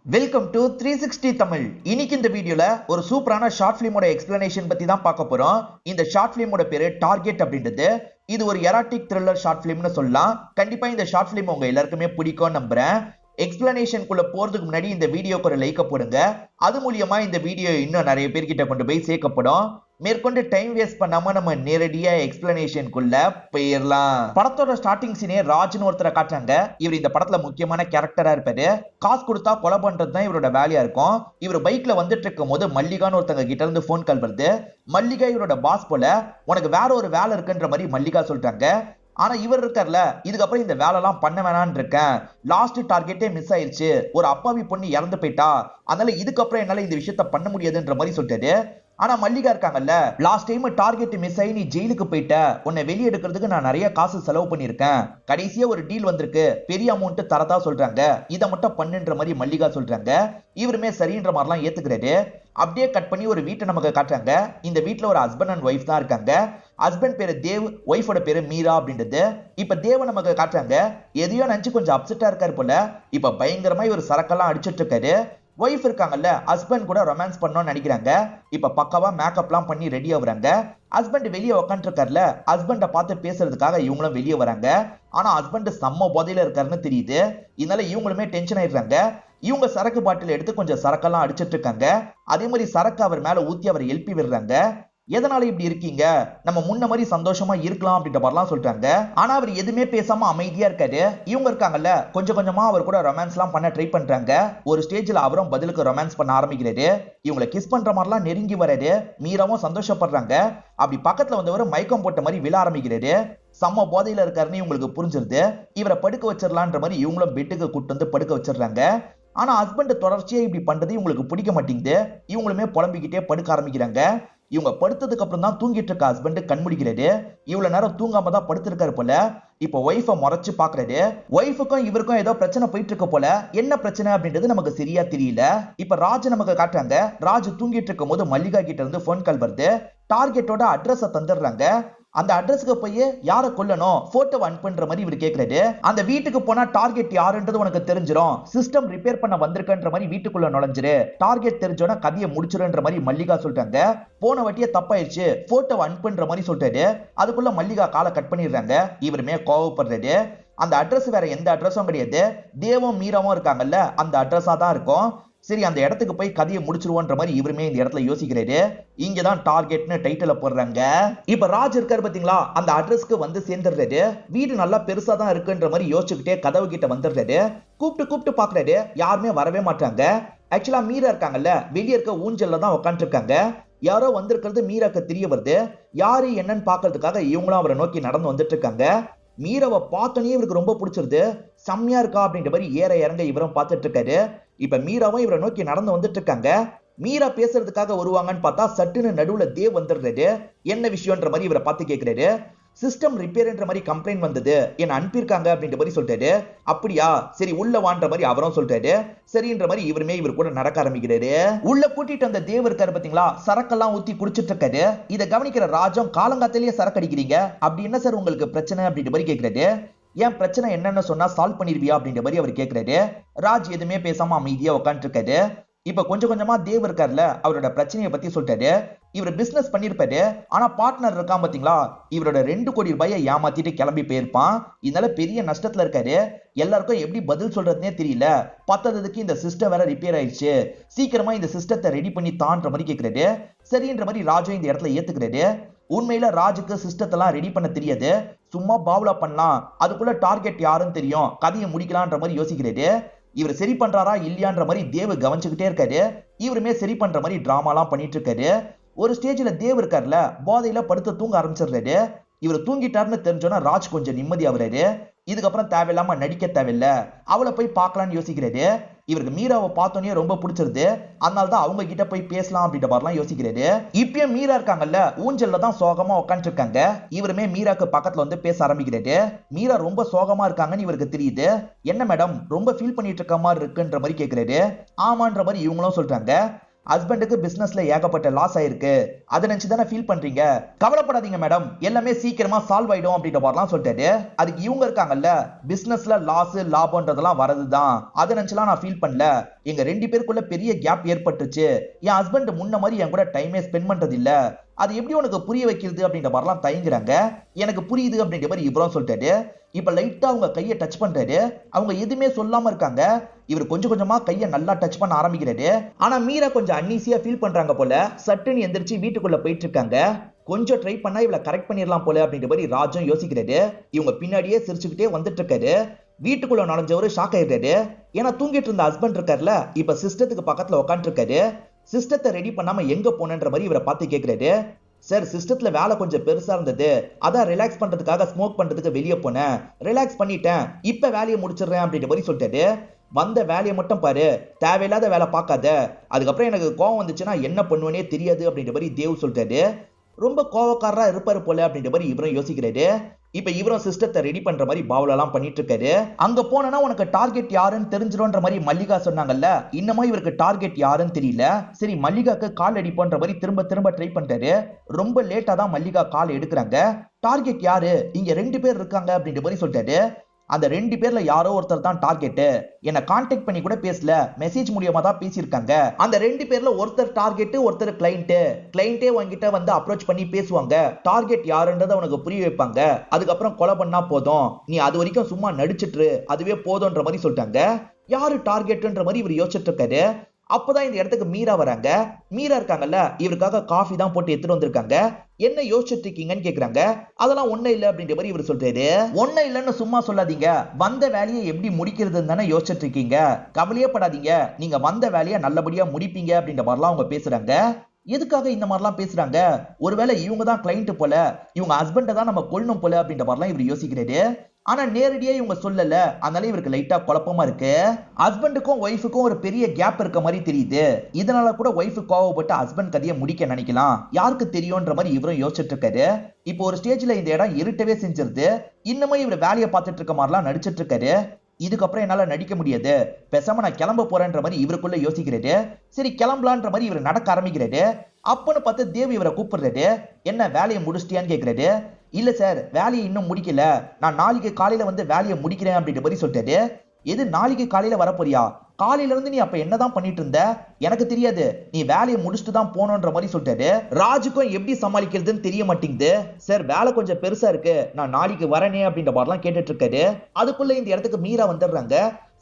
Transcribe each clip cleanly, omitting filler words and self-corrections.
Welcome to 360 Tamil. இன்னைக்கு இந்த வீடியோல ஒரு சூப்பரான ஷார்ட் ஃபிலிமோட எக்ஸ்பிளனேஷன் பத்தி தான் பார்க்க போறோம். இந்த ஷார்ட் ஃபிலிமோட பேரு டார்கெட் அப்படின்றது. இது ஒரு எராட்டிக் த்ரில்லர் ஷார்ட் ஃபிலிம்னு சொல்லலாம். கண்டிப்பா இந்த ஷார்ட் ஃபிலிம் உங்க எல்லாருக்குமே பிடிக்கும் நம்புறேன். எக்ஸ்பிளனேஷனுக்குள்ள போறதுக்கு முன்னாடி இந்த வீடியோக்கு ஒரு லைக் போடுங்க. அது மூலியமா இந்த வீடியோ இன்னும் நிறைய பேர்கிட்ட கொண்டு போய் சேர்க்கப்படும். மேற்கொண்டு டைம் வேஸ்ட் பண்ணாம நம்ம நேரடியா எக்ஸ்பிளனேஷனுக்குள்ள போயிடலாம். படத்தோட ஸ்டார்டிங் சீனே ராஜ்னு ஒருத்தரை காட்டுறாங்க. இவர் இந்த படத்துல முக்கியமான கேரக்டரா இருப்பாரு. காசு கொடுத்தா கொலை பண்றது தான் இவரோட வேலையா இருக்கும். இவர் பைக்ல வந்துட்டு இருக்கும் போது மல்லிகான்னு ஒருத்தங்க கிட்ட இருந்து போன் கால் வருது. மல்லிகா இவரோட பாஸ் போல. உனக்கு வேற ஒரு வேலை இருக்குன்ற மாதிரி மல்லிகா சொல்றாங்க. ஆனா இவர் இருக்கார்ல, இதுக்கப்புறம் இந்த வேலை எல்லாம் பண்ண வேணான்னு இருக்கேன். லாஸ்ட் டார்கெட்டே மிஸ் ஆயிருச்சு. ஒரு அப்பாவி பொண்ணு இறந்து போயிட்டா. அதனால இதுக்கப்புறம் என்னால இந்த விஷயத்த பண்ண முடியாதுன்ற மாதிரி சொல்லிட்டாரு. ஆனா மல்லிகா இருக்காங்கல்ல, லாஸ்ட் டைம் டார்கெட் மிஸ் ஆகி நீ ஜெயிலுக்கு போயிட்ட. உன்னை வெளியே எடுக்கிறதுக்கு நான் நிறைய காசு செலவு பண்ணிருக்கேன். கடைசியா ஒரு டீல் வந்திருக்கு. பெரிய அமௌண்ட் தரதா சொல்றாங்க. இதை மட்டும் பண்ணுன்ற மாதிரி மல்லிகா சொல்றாங்க. இவருமே சரின்ற மாதிரிலாம் ஏத்துக்கிறாரு. அப்படியே கட் பண்ணி ஒரு வீட்டை நமக்கு காட்டுறாங்க. இந்த வீட்டுல ஒரு ஹஸ்பண்ட் அண்ட் ஒய்ஃப் தான் இருக்காங்க. ஹஸ்பண்ட் பேரு தேவ், ஒய்ஃபோட பேரு மீரா அப்படின்றது. இப்ப தேவ நமக்கு காட்டுறாங்க. எதையோ நினைச்சு கொஞ்சம் அப்செட்டா இருக்காரு போல. இப்ப பயங்கரமா இவர் சரக்கெல்லாம் அடிச்சிட்டு இருக்காரு. ஒய்ஃப் இருக்காங்கல்ல, ஹஸ்பண்ட் கூட ரொமான்ஸ் பண்ணணும்னு நினைக்கிறாங்க. இப்ப பக்காவா மேக்கப்லாம் பண்ணி ரெடி ஆகுறாங்க. ஹஸ்பண்ட் வெளியே உட்காந்து இருக்காருல, ஹஸ்பண்ட பார்த்து பேசுறதுக்காக இவங்களும் வெளியே வராங்க. ஆனா ஹஸ்பண்ட் செம்ம போதையில இருக்காருன்னு தெரியுது. இதனால இவங்களுமே டென்ஷன் ஆயிடுறாங்க. இவங்க சரக்கு பாட்டில் எடுத்து கொஞ்சம் சரக்கெல்லாம் அடிச்சிட்டு இருக்காங்க. அதே மாதிரி சரக்கு அவர் மேல ஊத்தி அவர் எழுப்பி விடுறாங்க. எதனால இப்படி இருக்கீங்க, நம்ம முன்ன மாதிரி சந்தோஷமா இருக்கலாம் அப்படின்ற மாதிரிலாம் சொல்றாங்க. ஆனா அவர் எதுவுமே பேசாம அமைதியா இருக்காரு. இவங்க இருக்காங்கல்ல, கொஞ்சம் கொஞ்சமா அவர் கூட ரொமான்ஸ் எல்லாம் பண்ண ட்ரை பண்றாங்க. ஒரு ஸ்டேஜ்ல அவரும் பதிலுக்கு ரொமான்ஸ் பண்ண ஆரம்பிக்கிறாரு. இவங்களை கிஸ் பண்ற மாதிரிலாம் நெருங்கி வராரு. மீராவும் சந்தோஷப்படுறாங்க. அப்படி பக்கத்துல வந்தவர் மயக்கம் போட்ட மாதிரி விழ ஆரம்பிக்கிறாரு. செம்ம போதையில இருக்காருன்னு இவங்களுக்கு புரிஞ்சிருது. இவரை படுக்க வச்சிடலான்ற மாதிரி இவங்களும் பெட்டுக்கு கூட்டு வந்து படுக்க வச்சிடுறாங்க. ஆனா ஹஸ்பண்ட் தொடர்ச்சியா இப்படி பண்றது இவங்களுக்கு பிடிக்க மாட்டேங்குது. இவங்களுமே புலம்பிக்கிட்டே படுக்க ஆரம்பிக்கிறாங்க. இவங்க படுத்ததுக்கு அப்புறம் தான் தூங்கிட்டு இருக்க ஹஸ்பண்ட் கண் முடிக்கிறாரு. இவ்வளவு நேரம் தூங்காம தான் படுத்திருக்காரு போல. இப்ப ஒய்ஃபை முறைச்சு பாக்குறாரு. ஒய்ஃபுக்கும் இவருக்கும் ஏதோ பிரச்சனை போயிட்டு இருக்க போல. என்ன பிரச்சனை அப்படின்றது நமக்கு சரியா தெரியல. இப்ப ராஜ் நமக்கு காட்டுறாங்க. ராஜ் தூங்கிட்டு இருக்கும் போது மல்லிகா கிட்ட இருந்து போன் கால் வருது. டார்கெட்டோட அட்ரஸ தந்துடுறாங்க. அந்த அட்ரஸ்க்கு போய் யாரை கொல்லணும் போட்டோ அனுப்புன்ற மாதிரி இவர் கேட்கிறாரு. அந்த வீட்டுக்கு போனா டார்கெட் யாருன்றது உனக்கு தெரிஞ்சிடும். சிஸ்டம் ரிப்பேர் பண்ண வந்திருக்கன்ற மாதிரி வீட்டுக்குள்ள நுழைஞ்சிரு. டார்கெட் தெரிஞ்சோன்னா கதையை முடிச்சிருன்ற மாதிரி மல்லிகா சொல்றாங்க. போன வட்டியே தப்பாயிருச்சு, போட்டோ அனுப்புன்ற மாதிரி சொல்றாரு. அதுக்குள்ள மல்லிகா காலை கட் பண்ணிடுறாங்க. இவருமே கோவப்படுறாரு. அந்த அட்ரஸ் வேற எந்த அட்ரஸும் கிடையாது. தேவும் மீராவும் இருக்காங்கல்ல, அந்த அட்ரஸா தான் இருக்கும். சரி, அந்த இடத்துக்கு போய் கதையை முடிச்சிருவோன்ற மாதிரி இவருமே இந்த இடத்துல யோசிக்கிறாரு. இங்கதான் டார்கெட்னு டைட்டில போடுறாங்க. இப்ப ராஜ் இருக்காரு பாத்தீங்களா, அந்த அட்ரஸ்க்கு வந்து சேர்ந்துடுறாரு. வீடு நல்லா பெருசா தான் இருக்குன்ற மாதிரி யோசிச்சுக்கிட்டே கதவு கிட்ட வந்துடுறாரு. கூப்பிட்டு பாக்குறாரு. யாருமே வரவே மாட்டாங்க. ஆக்சுவலா மீரா இருக்காங்கல்ல, வெளியே இருக்க ஊஞ்சல்ல தான் உட்காந்து இருக்காங்க. யாரோ வந்திருக்கிறது மீராக்கு தெரிய வருது. யாரு என்னன்னு பாக்குறதுக்காக இவங்களும் அவரை நோக்கி நடந்து வந்துட்டு இருக்காங்க. மீராவை பார்த்தோன்னே இவருக்கு ரொம்ப பிடிச்சிருது. செம்மையா இருக்கா அப்படின்ற மாதிரி ஏற இறங்க இவரும் பார்த்துட்டு இருக்காரு. இப்ப மீராவும் இவரை நோக்கி நடந்து வந்துட்டு இருக்காங்க. மீரா பேசுறதுக்காக வருவாங்கன்னு பார்த்தா சட்டுன்னு நடுவுல தேவ் வந்துடுறாரு. என்ன விஷயம்ன்ற மாதிரி இவரை பார்த்து கேட்கிறாரு. சிஸ்டம் ரிப்பேர்ன்ற மாதிரி கம்ப்ளைண்ட் வந்தது, என்ன அனுப்பியிருக்காங்க அப்படின்ற மாதிரி சொல்லிட்டாரு. அப்படியா, சரி உள்ள வான்ற மாதிரி அவரும் சொல்லிட்டாரு. சரின்ற மாதிரி இவருமே இவர் கூட நடக்க ஆரம்பிக்கிறாரு. உள்ள கூட்டிட்டு வந்த தேவ் இருக்காரு பாத்தீங்களா, சரக்கெல்லாம் ஊத்தி குடிச்சிட்டு இருக்காரு. இதை கவனிக்கிற ராஜம், காலங்காத்திலேயே சரக்கு அடிக்கிறீங்க, அப்படி என்ன சார் உங்களுக்கு பிரச்சனை அப்படின்ற மாதிரி கேட்கிறாரு. ஏன் பிரச்சனை என்னன்னு சொன்னா சால்வ் பண்ணிருவியா அப்படின்ற மாதிரி அவர் கேட்கிறாரு. ராஜ் எதுவுமே பேசாம அமைதியா உட்காந்துட்டு இருக்காரு. இப்ப கொஞ்சம் கொஞ்சமா தேவ் இருக்காருல, அவரோட பிரச்சனையை பத்தி சொல்லிட்டாரு. இவர் பிசினஸ் பண்ணிருப்பாரு. ஆனா பார்ட்னர் இருக்கான் பாத்தீங்களா, இவரோட 2 கோடி ரூபாயை ஏமாத்திட்டு கிளம்பி போயிருப்பான். இதனால பெரிய நஷ்டத்துல இருக்காரு. எல்லாருக்கும் எப்படி பதில் சொல்றதுனே தெரியல. பத்ததுக்கு இந்த சிஸ்டம் வேற ரிப்பேர் ஆயிடுச்சு. சீக்கிரமா இந்த சிஸ்டத்தை ரெடி பண்ணி தான்ற மாதிரி கேட்கிறாரு. சரின்ற மாதிரி ராஜும் இந்த இடத்துல ஏத்துக்கிறாரு. உண்மையில ராஜுக்கு சிஸ்டத்தெல்லாம் ரெடி பண்ண தெரியாது. சும்மா பாவுலா பண்ணலாம். அதுக்குள்ள டார்கெட் யாருன்னு தெரியும். கதையை முடிக்கலான்ற மாதிரி யோசிக்கிறாரு. இவர் சரி பண்றாரா இல்லையான்ற மாதிரி தேவ் கவனிச்சுக்கிட்டே இருக்காரு. இவருமே சரி பண்ற மாதிரி டிராமாலாம் பண்ணிட்டு இருக்காரு. ஒரு ஸ்டேஜ்ல தேவ் இருக்காருல, போதையில படுத்து தூங்க ஆரம்பிச்சிடுறாரு. இவர் தூங்கிட்டாருன்னு தெரிஞ்சோன்னா ராஜ் கொஞ்சம் நிம்மதி ஆகுறாரு. இதுக்கப்புறம் தேவையில்லாம நடிக்க தேவையில்ல, அவளை போய் பார்க்கலான்னு யோசிக்கிறாரு. இவருக்கு மீராவை பார்த்தோன்னே ரொம்ப பிடிச்சிருது. அதனாலதான் அவங்க கிட்ட போய் பேசலாம் அப்படின்ற மாதிரிலாம் யோசிக்கிறாரு. இப்பயும் மீரா இருக்காங்கல்ல, ஊஞ்சல்ல தான் சோகமா உட்காந்து இருக்காங்க. இவருமே மீராக்கு பக்கத்துல வந்து பேச ஆரம்பிக்கிறாரு. மீரா ரொம்ப சோகமா இருக்காங்கன்னு இவருக்கு தெரியுது. என்ன மேடம், ரொம்ப ஃபீல் பண்ணிட்டு இருக்க மாதிரி இருக்குன்ற மாதிரி கேட்கிறாரு. ஆமான்ற மாதிரி இவங்களும் சொல்றாங்க. ஹஸ்பண்டுக்கு பிசினஸ்ல ஏகப்பட்ட லாஸ் ஆயிருக்கு, அதை நினைச்சு தானே ஃபீல் பண்றீங்க. கவலைப்படாதீங்க மேடம், எல்லாமே சீக்கிரமா சால்வ் ஆயிடும் அப்படின்ற மாதிரிலாம் சொல்லிட்டாரு. அதுக்கு இவங்க இருக்காங்கல்ல, பிசினஸ்ல லாஸ் லாபம்ன்றதெல்லாம் வரதுதான், அதை நினைச்சுலாம் நான் ஃபீல் பண்ணல. எங்க 2 பேருக்குள்ள பெரிய கேப் ஏற்பட்டுச்சு. என் ஹஸ்பண்ட் முன்ன மாதிரி என் கூட டைமே ஸ்பெண்ட் பண்றது இல்ல, அது எப்படி உனக்கு புரிய வைக்கிறது அப்படின்ற மாதிரிலாம் தயங்குறாங்க. எனக்கு புரியுது அப்படின்ற மாதிரி இவரும் சொல்லிட்டாரு. இப்ப லைட்டா அவங்க கையை டச் பண்றாரு. அவங்க எதுவுமே சொல்லாம இருக்காங்க. இவர் கொஞ்சம் கொஞ்சமா கையை நல்லா டச் பண்ண ஆரம்பிக்கிறாரு. ஆனா மீரா கொஞ்சம் அன்னீசியா ஃபீல் பண்றாங்க போல. சட்டுன்னு எந்திரிச்சு வீட்டுக்குள்ள போயிட்டு இருக்காங்க. கொஞ்சம் ட்ரை பண்ணா இவளை கரெக்ட் பண்ணிடலாம் போல அப்படின்ற மாதிரி ராஜும் யோசிக்கிறாரு. இவங்க பின்னாடியே சிரிச்சுக்கிட்டே வந்துட்டு இருக்காரு. வீட்டுக்குள்ள நுழைஞ்சவரு ஷாக் ஆயிடுறாரு. ஏன்னா தூங்கிட்டு இருந்த ஹஸ்பண்ட் இருக்காருல, இப்ப சிஸ்டத்துக்கு பக்கத்துல உட்காந்து இருக்காரு. சிஸ்டத்தை ரெடி பண்ணாம எங்க போனன்ற மாதிரி இவரை பார்த்து கேட்கிறாரு. சார், சிஸ்டத்துல வேலை கொஞ்சம் பெருசா இருந்தது, அதான் ரிலாக்ஸ் பண்றதுக்காக ஸ்மோக் பண்றதுக்கு வெளியே போனேன், ரிலாக்ஸ் பண்ணிட்டேன், இப்ப வேலையை முடிச்சிடுறேன் அப்படின்ற மாதிரி சொல்லிட்டாரு. வந்த வேலையை மட்டும் பாரு, தேவையில்லாத வேலை பார்க்காத, அதுக்கப்புறம் எனக்கு கோவம் வந்துச்சுன்னா என்ன பண்ணுவேனே தெரியாது அப்படின்ற மாதிரி தேவ் சொல்லிட்டாரு. ரொம்ப கோவக்காரரா இருப்பாரு போல அப்படின்ற மாதிரி இவரும் யோசிக்கிறாரு. இப்ப இவரும் சிஸ்டத்தை ரெடி பண்ற மாதிரி பாவலெல்லாம் பண்ணிட்டு இருக்காரு. அங்க போனா உனக்கு டார்கெட் யாருன்னு தெரிஞ்சிடும்ன்ற மாதிரி மல்லிகா சொன்னாங்கல்ல, இன்னமும் இவருக்கு டார்கெட் யாருன்னு தெரியல. சரி, மல்லிகாக்கு கால் அடிப்போன்ற மாதிரி திரும்ப திரும்ப ட்ரை பண்றாரு. ரொம்ப லேட்டா தான் மல்லிகா கால் எடுக்கிறாங்க. டார்கெட் யாரு, இங்க 2 பேர் இருக்காங்க அப்படின்ற மாதிரி சொல்லிட்டாரு. அந்த 2 பேர்ல யாரோ ஒருத்தர் தான் டார்கெட், என்ன கான்டாக்ட் பண்ணி கூட பேசல, மெசேஜ் மூலியமா தான் பேசியிருக்காங்க. அந்த 2 பேர்ல ஒருத்தர் டார்கெட், ஒருத்தர் கிளைண்டே உங்ககிட்ட வந்து அப்ரோச் பண்ணி பேசுவாங்க, டார்கெட் யாருன்றதை உனக்கு புரிய வைப்பாங்க, அதுக்கப்புறம் கொலை பண்ணா போதும், நீ அது வரைக்கும் சும்மா நடிச்சிட்டு அதுவே போதும்ன்ற மாதிரி சொல்லிட்டாங்க. யாரு டார்கெட்ன்ற மாதிரி இவர் யோசிச்சுட்டு இருக்காரு. அப்பதான் இந்த இடத்துக்கு மீரா வராங்க. மீரா இருக்காங்கல்ல, இவருக்காக காஃபி தான் போட்டு எடுத்துட்டு வந்திருக்காங்க. என்ன யோசிச்சுட்டு இருக்கீங்கன்னு கேக்குறாங்க. அதெல்லாம் ஒண்ணு இல்ல அப்படின்ற மாதிரி இவர் சொல்றாரு. ஒண்ணு இல்லன்னு சும்மா சொல்லாதீங்க, வந்த வேலையை எப்படி முடிக்கிறதுன்னு தானே யோசிச்சுட்டு இருக்கீங்க, கவலையே படாதீங்க, நீங்க வந்த வேலையை நல்லபடியா முடிப்பீங்க அப்படின்ற மாதிரிலாம் அவங்க பேசுறாங்க. எதுக்காக இந்த மாதிரிலாம் பேசுறாங்க, ஒருவேளை இவங்க தான் கிளைண்ட் போல, இவங்க ஹஸ்பண்டை தான் நம்ம கொல்லணும் போல அப்படின்ற மாதிரிலாம் இவர் யோசிக்கிறாரு. ஆனா நேரடியா இவங்க சொல்லல, அதனால இவருக்கு லைட்டா குழப்பமா இருக்கு. ஹஸ்பண்டுக்கும் ஒய்ஃபுக்கும் ஒரு பெரிய கேப் இருக்க மாதிரி தெரியுது. இதனால கூட ஒய்ஃபு கோவப்பட்டு ஹஸ்பண்ட் கதையை முடிக்க நினைக்கலாம், யாருக்கு தெரியும்ன்ற மாதிரி இவரும் யோசிச்சுட்டு இருக்காரு. இப்போ ஒரு ஸ்டேஜ்ல இந்த இடம் இருட்டவே செஞ்சிருது. இன்னமும் இவர் வேலையை பார்த்துட்டு இருக்க மாதிரிலாம் நடிச்சிட்டு இருக்காரு. இதுக்கப்புறம் என்னால நடிக்க முடியாது, பேசாம நான் கிளம்ப போறேன்ற மாதிரி இவருக்குள்ள யோசிக்கிறாரு. சரி கிளம்பலான்ற மாதிரி இவர் நடக்க ஆரம்பிக்கிறாரு. அப்பன்னு பார்த்து தேவ் இவரை கூப்பிடுறாரு. என்ன வேலையை முடிச்சிட்டியான்னு கேட்கிறாரு. இல்ல சார், வேலையை இன்னும் முடிக்கல, நான் நாளைக்கு காலையில வந்து வேலையை முடிக்கிறேன் அப்படின்ற மாதிரி சொல்லிட்டாரு. எது, நாளைக்கு காலையில வரப்போறியா, காலையில இருந்து நீ அப்ப என்னதான் பண்ணிட்டு இருந்த, எனக்கு தெரியாது, நீ வேலையை முடிச்சுட்டு தான் போனோன்ற மாதிரி சொல்லிட்டாரு. ராஜுக்கும் எப்படி சமாளிக்கிறதுன்னு தெரிய மாட்டேங்குது. சார், வேலை கொஞ்சம் பெருசா இருக்கு, நான் நாளைக்கு வரனே அப்படின்ற மாதிரிலாம் கேட்டுட்டு இருக்காரு. அதுக்குள்ள இந்த இடத்துக்கு மீரா வந்துடுறாங்க.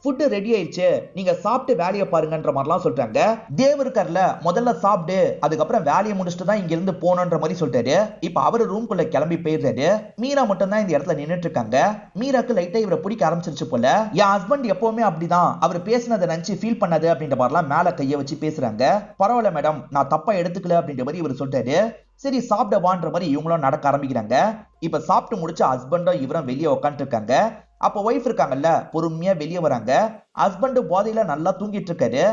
ஃபுட் ரெடி ஆயிடுச்சு, நீங்க சாப்பிட்டு வேலையை பாருங்கன்ற மாதிரிலாம் சொல்றாங்க. தேவ் இருக்கார்ல, முதல்ல சாப்பிட்டு அதுக்கப்புறம் வேலையை முடிச்சுட்டு தான் இங்க இருந்து போனன்ற மாதிரி சொல்லிட்டாரு. இப்ப அவரு ரூம்குள்ள கிளம்பி போயிடுறாரு. மீரா மட்டும் தான் இந்த இடத்துல நின்னுட்டு இருக்காங்க. மீராக்கு லைட்டா இவரை பிடிக்க ஆரம்பிச்சிருச்சு போல. என் ஹஸ்பண்ட் எப்பவுமே அப்படிதான், அவர் பேசினதை நினைச்சு ஃபீல் பண்ணாது அப்படின்ற மாதிரிலாம் மேல கைய வச்சு பேசுறாங்க. பரவாயில்ல மேடம், நான் தப்பா எடுத்துக்கல அப்படின்ற மாதிரி இவர் சொல்லிட்டாரு. சரி சாப்பிட வான்ற மாதிரி இவங்களும் நடக்க ஆரம்பிக்கிறாங்க. இப்ப சாப்பிட்டு முடிச்ச ஹஸ்பண்டும் இவரும் வெளியே உட்காந்துட்டு இருக்காங்க. அப்ப ஒய்ஃப் இருக்காங்கல்ல, பொறுமையா வெளியே வராங்க. ஹஸ்பண்ட் போதையில நல்லா தூங்கிட்டு இருக்காரு.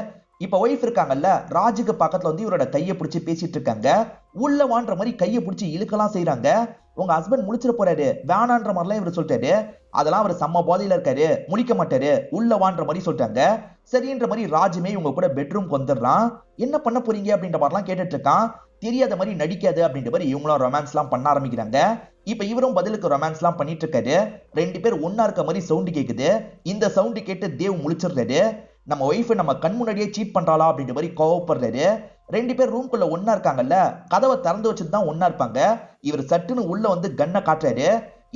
இப்ப ஒய்ஃப் இருக்காங்கல்ல, ராஜுக்கு பக்கத்துல வந்து இவரோட கையை பிடிச்சி பேசிட்டு இருக்காங்க. உள்ள வான்ற மாதிரி கையை பிடிச்சி இழுக்கலாம் செய்யறாங்க. உங்க ஹஸ்பண்ட் முடிச்சிட போறாரு, வேணான்ற மாதிரிலாம் இவர் சொல்லிட்டாரு. அதெல்லாம் அவர் செம்ம போதையில இருக்காரு, முடிக்க மாட்டாரு, உள்ள வான்ற மாதிரி சொல்லிட்டாங்க. சரின்ற மாதிரி ராஜுமே இவங்க கூட பெட்ரூம்க்கு வந்துடுறான். என்ன பண்ண போறீங்க அப்படின்ற மாதிரிலாம் கேட்டுட்டு இருக்கான். தெரியாத மாதிரி நடிக்காது அப்படின்ற மாதிரி இவங்களும் ரொமான்ஸ் எல்லாம் பண்ண ஆரம்பிக்கிறாங்க. இப்ப இவரும் பதிலுக்கு ரொமான்ஸ் எல்லாம் பண்ணிட்டு இருக்காரு. 2 பேர் ஒன்னா இருக்க மாதிரி சவுண்ட் கேக்குது. இந்த சவுண்ட் கேட்டு தேவ் முழிச்சிடுறாரு. நம்ம ஒய்ஃப் நம்ம கண் முன்னாடியே சீட் பண்றாளா அப்படின்ற மாதிரி கோவப்படுறாரு. 2 பேர் ரூம்குள்ள ஒன்னா இருக்காங்கல்ல, கதவை திறந்து வச்சுட்டு தான் ஒன்னா இருப்பாங்க. இவர் சட்டுன்னு உள்ள வந்து கண்ணை காட்டுறாரு.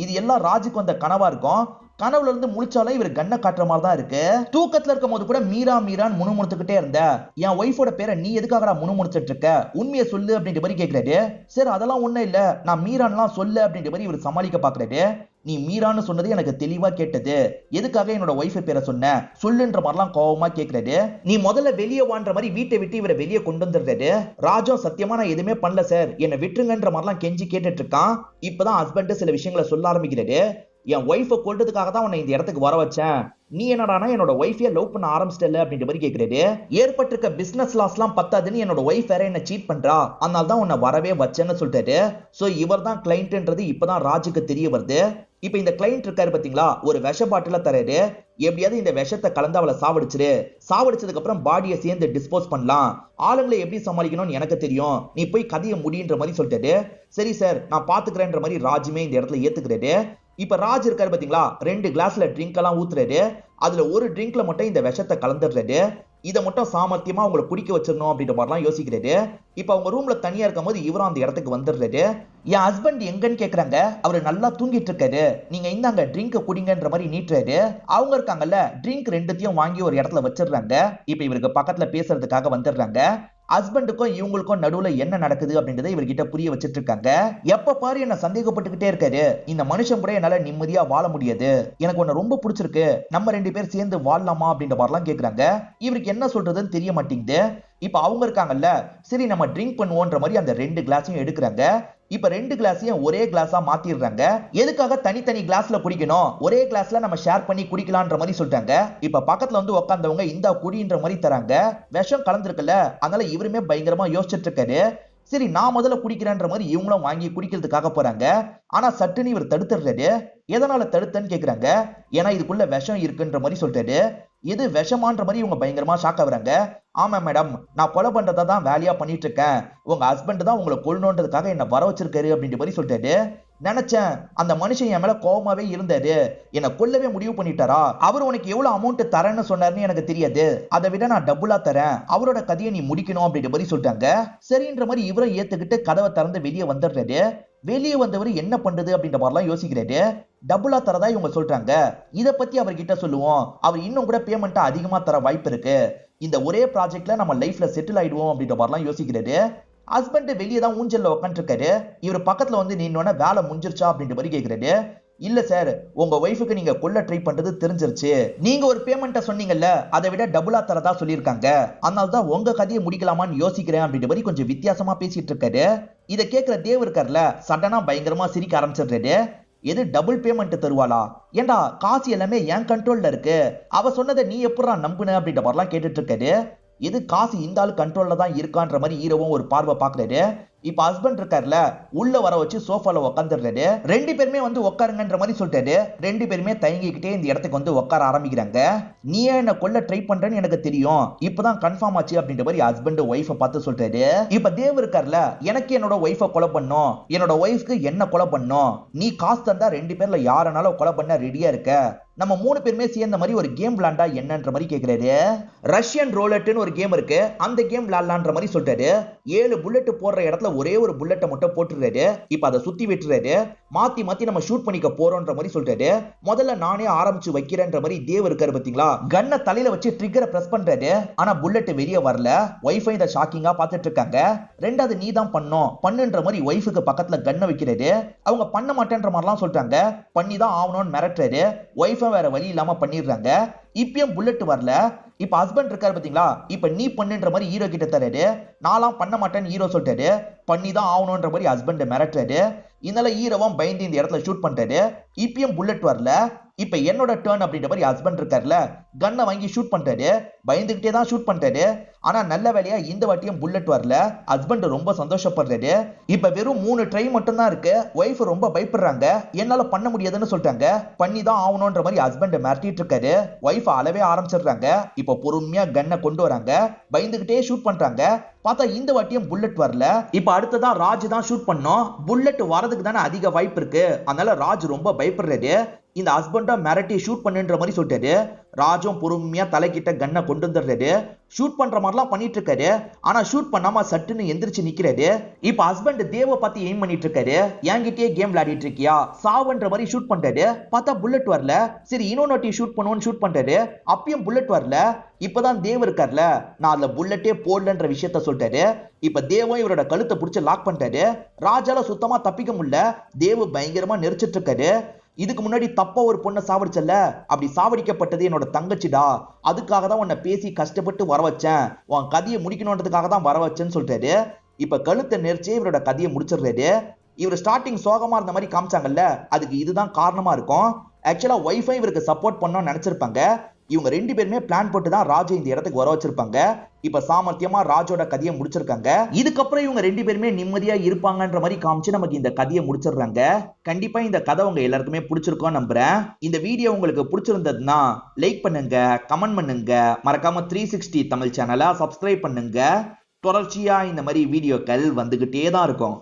இது எல்லாம் ராஜுக்கு வந்த கனவா இருக்கும். கனவுல இருந்து முழிச்சாலும் இவர் கண்ணை காட்டுற மாதிரி தான் இருக்கு. தூக்கத்துல இருக்கும் போது கூட மீரா மீரான்னு முணுமுணுத்துக்கிட்டே இருந்த, என் ஒய்ஃபோட பேரை நீ எதுக்காக முணுமுணுத்துட்டு இருக்க, உண்மையை சொல்லு அப்படின்ற மாதிரி கேட்கிறாரு. சரி அதெல்லாம் ஒண்ணும் இல்ல, நான் மீரான்லாம் சொல்லு அப்படின்ற மாதிரி இவர் சமாளிக்க பாக்குறாரு. நீ மீரான்னு சொன்னது எனக்கு தெளிவா கேட்டது, எதுக்காக என்னோட ஒய்ஃப் பேரை சொன்ன சொல்லுன்ற மாதிரிலாம் கோவமா கேட்கிறாரு. நீ முதல்ல வெளியே வான்ற மாதிரி வீட்டை விட்டு இவரை வெளியே கொண்டு வந்துடுறாரு. ராஜும் சத்தியமா நான் எதுவுமே பண்ணல சார், என்னை விட்டுருங்கன்ற மாதிரிலாம் கெஞ்சி கேட்டுட்டு இருக்கான். இப்பதான் ஹஸ்பண்ட் சில விஷயங்களை சொல்ல ஆரம்பிக்கிறாரு. என் ஒய்ஃபை கொல்றதுக்காக தான் உன்னை இந்த இடத்துக்கு வர வச்சேன், நீ என்னடானா என்னோட ஒய்ஃபைய லவ் பண்ண ஆரம்பிச்சிட்டல அப்படின்ற மாதிரி கேட்கிறாரு. ஏற்பட்டிருக்க பிசினஸ் லாஸ் எல்லாம் பத்தாதுன்னு என்னோட ஒய்ஃப் வேற என்ன சீட் பண்றா, அதனால தான் உன்னை வரவே வச்சேன்னு சொல்லிட்டாரு. சோ இவர் தான் கிளைண்ட்ன்றது இப்பதான் ராஜுக்கு தெரிய வருது. இப்ப இந்த கிளைண்ட் இருக்காரு பாத்தீங்களா, ஒரு விஷ பாட்டில தராரு. எப்படியாவது இந்த விஷத்தை கலந்து அவளை சாவடிச்சிரு, சாவடிச்சதுக்கு அப்புறம் பாடியை சேர்ந்து டிஸ்போஸ் பண்ணலாம், ஆளுங்களை எப்படி சமாளிக்கணும்னு எனக்கு தெரியும், நீ போய் கதையை முடின்ற மாதிரி சொல்லிட்டாரு. சரி சார் நான் பாத்துக்கிறேன்ற மாதிரி ராஜுமே இந்த இடத்துல ஏத்துக்கிறாரு. இப்ப ராஜ் இருக்காரு பாத்தீங்களா, 2 கிளாஸ்ல ட்ரிங்க் எல்லாம் ஊத்துறாரு. அதுல ஒரு ட்ரிங்க்ல மட்டும் இந்த விஷத்தை கலந்துடுறாரு. இதை மட்டும் சாமர்த்தியமா அவங்களை குடிக்க வச்சிடணும் அப்படின்ற மாதிரிலாம் யோசிக்கிறாரு. இப்ப அவங்க ரூம்ல தனியா இருக்கும் போது இவரும் அந்த இடத்துக்கு வந்துடுறாரு. என் ஹஸ்பண்ட் எங்கன்னு கேக்குறாங்க. அவரு நல்லா தூங்கிட்டு இருக்காரு. நீங்க இந்தாங்க ட்ரிங்க் குடிங்கன்ற மாதிரி நீட்டுறாரு. அவங்க இருக்காங்கல்ல, ட்ரிங்க் ரெண்டுத்தையும் வாங்கி ஒரு இடத்துல வச்சிடுறாங்க. இப்ப இவருக்கு பக்கத்துல பேசுறதுக்காக வந்துடுறாங்க. ஹஸ்பண்டுக்கும் இவங்களுக்கும் நடுவுல என்ன நடக்குது அப்படின்றத இவர்கிட்ட புரிய வச்சிட்டு இருக்காங்க. எப்ப பாரு என்ன சந்தேகப்பட்டுக்கிட்டே இருக்காரு. இந்த மனுஷன் கூட என்னால நிம்மதியா வாழ முடியாது, எனக்கு உன்னை ரொம்ப பிடிச்சிருக்கு, நம்ம 2 பேர் சேர்ந்து வாழலாமா அப்படின்ற மாதிரிலாம் கேக்குறாங்க. இவருக்கு என்ன சொல்றதுன்னு தெரிய மாட்டேங்குது. இப்ப அவங்க இருக்காங்கல்ல, சரி நம்ம ட்ரிங்க் பண்ணுவோன்ற மாதிரி அந்த 2 கிளாஸையும் எடுக்கிறாங்க. இப்ப 2 கிளாஸையும் ஒரே கிளாஸா மாத்திடுறாங்க. எதுக்காக தனித்தனி கிளாஸ்ல குடிக்கணும், ஒரே கிளாஸ்ல நம்ம ஷேர் பண்ணி குடிக்கலாம்ன்ற மாதிரி சொல்றாங்க. இப்ப பக்கத்துல வந்து உட்கார்ந்தவங்க இந்த குடின்ற மாதிரி தராங்க. விஷம் கலந்துருக்குல்ல, அதனால இவருமே பயங்கரமா யோசிச்சுட்டு இருக்காரு. சரி நான் முதல்ல குடிக்கிறேன்ற மாதிரி இவங்களும் வாங்கி குடிக்கிறதுக்காக போறாங்க. ஆனா சட்டுன்னு இவர் தடுத்துடுறாரு. எதனால தடுத்தன்னு கேக்குறாங்க. ஏன்னா இதுக்குள்ள விஷம் இருக்குன்ற மாதிரி சொல்றாரு. எது விஷமான்ற மாதிரி இவங்க பயங்கரமா ஷாக் ஆகுறாங்க. ஆமா மேடம், நான் கொலை பண்றதா தான் வேலையா பண்ணிட்டு இருக்கேன், உங்க ஹஸ்பண்ட் தான் உங்களை கொல்லணுன்றதுக்காக என்ன வர வச்சிருக்காரு அப்படின்ற மாதிரி சொல்றாரு. நினைச்சேன் அந்த மனுஷன் என் மேல கோவமாவே இருந்தாரு, என்ன கொல்லவே முடிவு பண்ணிட்டாரா, அவர் உனக்கு எவ்வளவு அமௌண்ட் தரேன்னு சொன்னாருன்னு எனக்கு தெரியாது, அதை விட நான் டபுளா தரேன், அவரோட கதையை நீ முடிக்கணும் அப்படின்ற மாதிரி சொல்றாங்க. சரின்ற மாதிரி இவரும் ஏத்துக்கிட்டு கதவை திறந்து வெளியே வந்துடுறாரு. வெளியே வந்தவர் என்ன பண்றது அப்படின்ற மாதிரிலாம் யோசிக்கிறாரு. டபுளா தரதா இவங்க சொல்றாங்க. இத பத்தி அவர்கிட்ட சொல்லுவோம், அவர் இன்னும் கூட பேமெண்ட் அதிகமா தர வாய்ப்பு இருக்கு, இந்த ஒரே ப்ராஜெக்ட்ல நம்ம லைஃப்ல செட்டில் ஆயிடுவோம் அப்படின்ற மாதிரிலாம் யோசிக்கிறாரு. ஹஸ்பண்ட் வெளியே தான் ஊஞ்சல்ல உட்காந்துட்டு இருக்காரு. இவர் பக்கத்துல வந்து நின்னோட வேலை முடிஞ்சிருச்சா அப்படின்ற மாதிரி கேக்குறாரு. இல்ல சார், உங்க ஒய்ஃபுக்கு நீங்க கொல்ல ட்ரை பண்றது தெரிஞ்சிருச்சு, நீங்க ஒரு பேமெண்ட்டை சொன்னீங்கல்ல, அதை விட டபுளா தரதா சொல்லியிருக்காங்க, அதனால தான் உங்க கதையை முடிக்கலாமான்னு யோசிக்கிறேன் அப்படின்ற மாதிரி கொஞ்சம் வித்தியாசமா பேசிட்டு இருக்காரு. இதை கேட்கிற தேவ் இருக்கார்ல, சடனா பயங்கரமா சிரிக்க ஆரம்பிச்சிடுறாரு. எது டபுள் பேமெண்ட் தருவாளா, ஏண்டா காசு எல்லாமே என் கண்ட்ரோல்ல இருக்கு, அவ சொன்னதை நீ எப்படா நம்புன அப்படின்ற மாதிரிலாம் கேட்டுட்டு இருக்காரு. இது காசு இந்த ஆள் கண்ட்ரோல்ல தான் இருக்கான்ற மாதிரி ஹீரோவும் ஒரு பார்வை பாக்குறாரு. இப்ப ஹஸ்பண்ட் இருக்காருல, உள்ள வர வச்சு சோஃபால உட்காந்துடுறாரு. 2 பேருமே வந்து உட்காருங்கன்ற மாதிரி சொல்லிட்டாரு. 2 பேருமே தயங்கிக்கிட்டே இந்த இடத்துக்கு வந்து உட்கார ஆரம்பிக்கிறாங்க. நீ என்ன கொல்ல ட்ரை பண்றேன்னு எனக்கு தெரியும், இப்பதான் கன்ஃபார்ம் ஆச்சு அப்படின்ற மாதிரி ஹஸ்பண்ட் ஒய்ஃபை பார்த்து சொல்றாரு. இப்ப தேவ் இருக்காருல, எனக்கு என்னோட ஒய்ஃபை கொலை பண்ணும், என்னோட ஒய்ஃப்க்கு என்ன கொலை பண்ணும், நீ காசு தந்தா 2 பேர்ல யாரனாலும் கொலை பண்ண ரெடியா இருக்க, நம்ம 3 பேருமே சேர்ந்த மாதிரி ஒரு கேம் விளையாண்டா என்னன்ற மாதிரி கேக்குறாரு. ரஷ்யன் ரோலட்னு ஒரு கேம் இருக்கு, அந்த கேம் விளையாடலான்ற மாதிரி சொல்றாரு. 7 புல்லட் போடுற இடத்துல ஒரே ஒரு புல்லட்டை மட்டும் போட்டுறாரு. இப்ப அதை சுத்தி விட்டுறாரு. மாத்தி மாத்தி நம்ம ஷூட் பண்ணிக்க போறோம்ன்ற மாதிரி சொல்றாரு. முதல்ல நானே ஆரம்பிச்சு வைக்கிறேன்ற மாதிரி தேவ் இருக்காரு பாத்தீங்களா, கன்னை தலையில வச்சு ட்ரிக்கரை பிரஸ் பண்றாரு. ஆனா புல்லட் வெளியே வரல. ஒய்ஃபை இதை ஷாக்கிங்கா பாத்துட்டு இருக்காங்க. ரெண்டாவது நீ தான் பண்ணுன்ற மாதிரி ஒய்ஃபுக்கு பக்கத்துல கன்னை வைக்கிறாரு. அவங்க பண்ண மாட்டேன்ற மாதிரிலாம் சொல்றாங்க. பண்ணி தான் ஆகணும்னு மிரட்டுறாரு. ஒய்ஃபை வேற வழி இல்லாம பண்ணிடுறாங்க. இப்பயும் புல்லட் வரல. இப்ப ஹஸ்பண்ட் இருக்காரு பாத்தீங்களா, இப்ப நீ பண்ணுன்ற மாதிரி ஹீரோ கிட்ட தராரு. நான்லாம் பண்ண மாட்டேன்னு ஹீரோ சொல்லிட்டாரு. பண்ணி தான் ஆகணும்ன்ற மாதிரி ஹஸ்பண்ட் மிரட்டுறாரு. இதனால ஹீரோவும் பயந்து இந்த இடத்துல ஷூட் பண்றாரு. இப்பயும் புல்லட் வரல. இப்ப என்னோட டர்ன் அப்படின்ற மாதிரி ஹஸ்பண்ட் இருக்காருல, கன்னை வாங்கி ஷூட் பண்றாரு. பயந்துகிட்டே தான் ஷூட் பண்றாரு. ஆனா நல்ல வேலையா இந்த வாட்டியும் புல்லட் வரல. ஹஸ்பண்ட் ரொம்ப சந்தோஷப்படுறாரு. இப்ப வெறும் 3 ட்ரை மட்டும் தான் இருக்கு. ஒய்ஃப் ரொம்ப பயப்படுறாங்க. என்னால பண்ண முடியாதுன்னு சொல்றாங்க. பண்ணி தான் ஆகணும்ன்ற மாதிரி ஹஸ்பண்ட் மிரட்டிட்டு இருக்காரு. ஒய்ஃப் அளவே ஆரம்பிச்சிடுறாங்க. இப்ப பொறுமையா கன்னை கொண்டு வராங்க. பயந்துகிட்டே ஷூட் பண்றாங்க. பார்த்தா இந்த வாட்டியும் புல்லட் வரல. இப்ப அடுத்ததான் ராஜ் தான் ஷூட் பண்ணோம். புல்லட் வரதுக்கு தானே அதிக வாய்ப்பு இருக்கு. அதனால ராஜ் ரொம்ப பயப்படுறாரு. இந்த ஹஸ்பண்டா மிரட்டி ஷூட் பண்ணுன்ற மாதிரி சொல்லிட்டாரு. ராஜும் பொறுமையா தலைக்கிட்ட கன்னை கொண்டு வந்துடுறாரு. ஷூட் பண்ற மாதிரிலாம் பண்ணிட்டு இருக்காரு. ஆனா ஷூட் பண்ணாம சட்டுன்னு எந்திரிச்சு நிக்கிறாரு. இப்ப ஹஸ்பண்ட் தேவ பார்த்து எய்ம் பண்ணிட்டு இருக்காரு. என்கிட்டயே கேம் விளையாடிட்டு இருக்கியா, சாவுன்ற மாதிரி ஷூட் பண்றாரு. பார்த்தா புல்லட் வரல. சரி இன்னொன்னு ஷூட் பண்ணுவோன்னு ஷூட் பண்றாரு. அப்பயும் புல்லட் வரல. இப்பதான் தேவ் இருக்கார்ல, நான் அதுல புல்லட்டே போடலன்ற விஷயத்த சொல்லிட்டாரு. இப்ப தேவம் இவரோட கழுத்தை பிடிச்சு லாக் பண்ணிட்டாரு. ராஜால சுத்தமா தப்பிக்க முடியல. தேவ் பயங்கரமா நெரிச்சிட்டு இருக்காரு. இதுக்கு முன்னாடி தப்பா ஒரு பொண்ணை சாவடிச்சல, அப்படி சாவடிக்கப்பட்டது என்னோட தங்கச்சிடா, அதுக்காக தான் உன்னை பேசி கஷ்டப்பட்டு வர வச்சேன், உன் கதையை முடிக்கணுன்றதுக்காக தான் வர வச்சேன்னு சொல்லிட்டாரு. இப்ப கழுத்தை நெரிச்சு இவரோட கதையை முடிச்சிடுறாரு. இவர் ஸ்டார்டிங் சோகமா இருந்த மாதிரி காமிச்சாங்கல்ல, அதுக்கு இதுதான் காரணமா இருக்கும். ஆக்சுவலா ஒய்ஃபை இவருக்கு சப்போர்ட் பண்ணணும்னு நினைச்சிருப்பாங்க. இவங்க 2 பேருமே பிளான் போட்டு தான் ராஜை இந்த இடத்துக்கு வர வச்சிருப்பாங்க. இப்ப சாமர்த்தியமா ராஜோட கதையை முடிச்சிருக்காங்க. இதுக்கப்புறம் இவங்க 2 பேருமே நிம்மதியா இருப்பாங்கன்ற மாதிரி காமிச்சு நமக்கு இந்த கதையை முடிச்சிடுறாங்க. கண்டிப்பா இந்த கதை உங்க எல்லாருக்குமே பிடிச்சிருக்கும் நம்புறேன். இந்த வீடியோ உங்களுக்கு பிடிச்சிருந்ததுன்னா லைக் பண்ணுங்க, கமெண்ட் பண்ணுங்க, மறக்காம 360 தமிழ் சேனலை சப்ஸ்கிரைப் பண்ணுங்க. தொடர்ச்சியா இந்த மாதிரி வீடியோக்கள் வந்துகிட்டே தான் இருக்கும்.